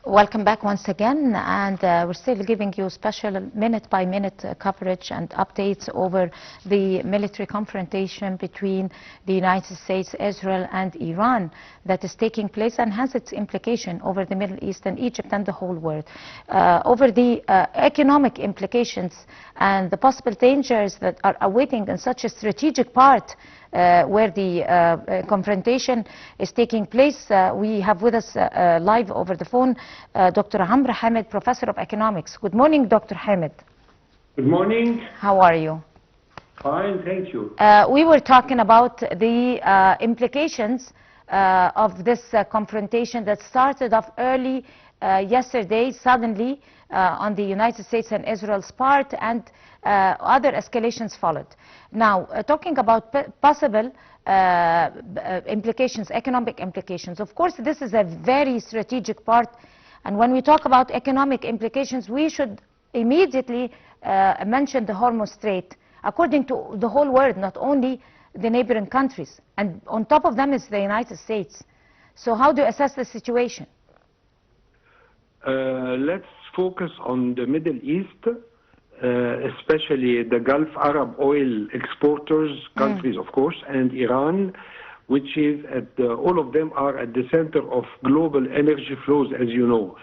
Welcome back once again, and we're still giving you special minute-by-minute coverage and updates over the military confrontation between the United States, Israel, and Iran that is taking place and has its implication over the Middle East and Egypt and the whole world. Over the economic implications and the possible dangers that are awaiting in such a strategic part where the confrontation is taking place. We have with us live over the phone Dr. Amr Hamid, Professor of Economics. Good morning, Dr. Hamid. Good morning. How are you? Fine, thank you. We were talking about the implications of this confrontation that started off early yesterday, suddenly, on the United States and Israel's part, and other escalations followed. Now, talking about possible implications, economic implications, of course, this is a very strategic part, and when we talk about economic implications, we should immediately mention the Hormuz Strait, according to the whole world, not only the neighboring countries, and on top of them is the United States. So how do you assess the situation? Let's focus on the Middle East, especially the Gulf Arab oil exporters countries, of course, and Iran, which is all of them are at the center of global energy flows, as you know.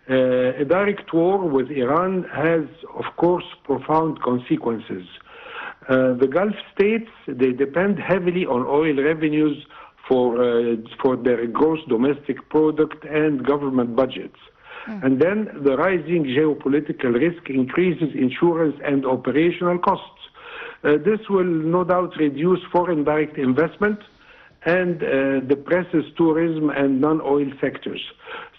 A direct war with Iran has, of course, profound consequences. The Gulf states, they depend heavily on oil revenues for their gross domestic product and government budgets. And then the rising geopolitical risk increases insurance and operational costs. This will no doubt reduce foreign direct investment and depresses tourism and non-oil sectors.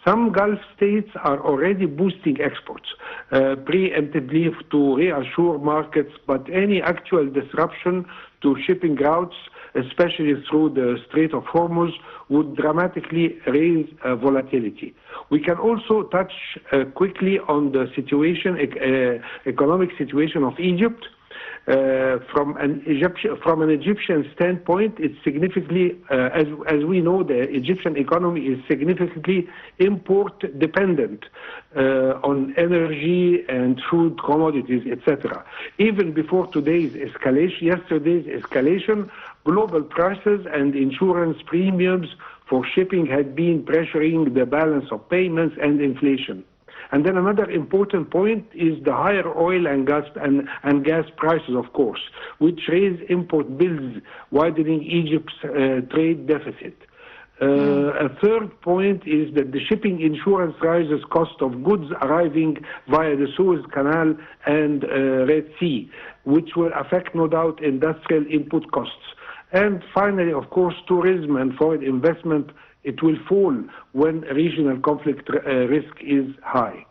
Some Gulf states are already boosting exports preemptively to reassure markets, but any actual disruption to shipping routes, especially through the Strait of Hormuz, would dramatically raise volatility. We can also touch quickly on the situation, economic situation of Egypt. From an Egyptian standpoint, it's significantly, as we know, the Egyptian economy is significantly import dependent on energy and food commodities, etc. Even before yesterday's escalation, global prices and insurance premiums for shipping had been pressuring the balance of payments and inflation. And then another important point is the higher oil and gas prices, of course, which raise import bills, widening Egypt's trade deficit. A third point is that the shipping insurance rises cost of goods arriving via the Suez Canal and Red Sea, which will affect, no doubt, industrial input costs. And finally, of course, tourism and foreign investment, it will fall when regional conflict risk is high.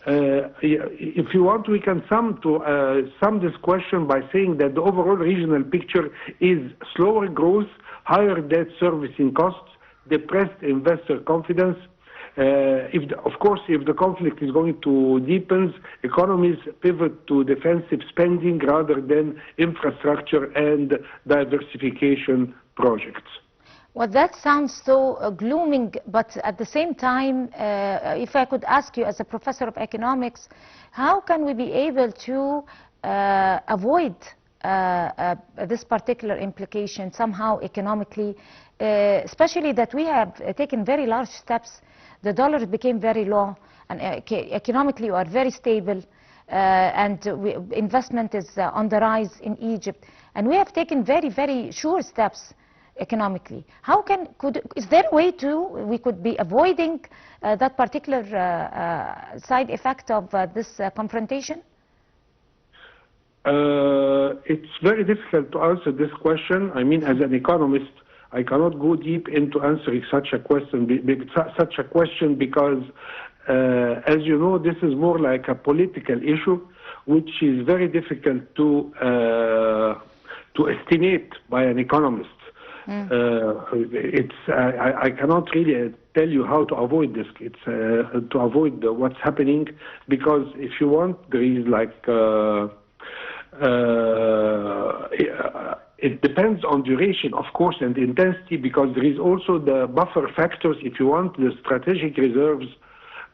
If you want, we can sum this question by saying that the overall regional picture is slower growth, higher debt servicing costs, depressed investor confidence. If the conflict is going to deepen, economies pivot to defensive spending rather than infrastructure and diversification projects. Well, that sounds so glooming, but at the same time, if I could ask you as a professor of economics, how can we be able to avoid this particular implication somehow economically, especially that we have taken very large steps. The dollar became very low, and economically we are very stable, and investment is on the rise in Egypt, and we have taken very, very sure steps economically. Is there a way we could be avoiding that particular side effect of this confrontation? It's very difficult to answer this question. I mean, as an economist, I cannot go deep into answering such a question because, as you know, this is more like a political issue, which is very difficult to estimate by an economist. I cannot really tell you how to avoid this. It's to avoid what's happening, because if you want, there is like it depends on duration, of course, and intensity, because there is also the buffer factors. If you want, the strategic reserves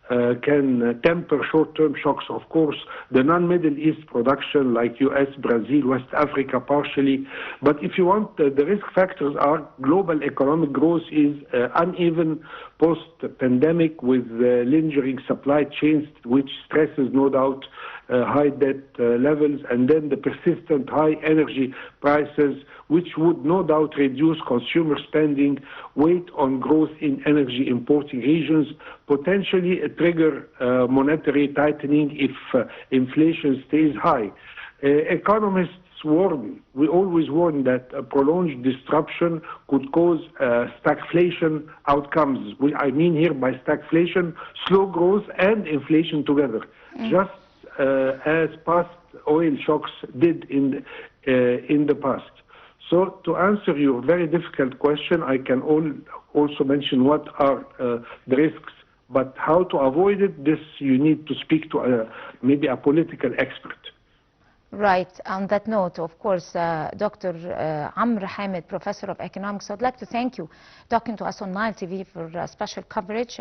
can temper short-term shocks. Of course, the non-Middle East production like US, Brazil, West Africa partially. But if you want, the risk factors are global economic growth is uneven post-pandemic with lingering supply chains, which stresses, no doubt, high debt levels, and then the persistent high energy prices, which would no doubt reduce consumer spending, weight on growth in energy importing regions, potentially trigger monetary tightening if inflation stays high. Economists we always warn that a prolonged disruption could cause stagflation outcomes. I mean here by stagflation, slow growth and inflation together, just as past oil shocks did in the past. So to answer your very difficult question, I can also mention what are the risks, but how to avoid it, this you need to speak to maybe a political expert. Right. On that note, of course, Dr. Amr Hamid, Professor of Economics, I'd like to thank you talking to us on Nile TV for special coverage.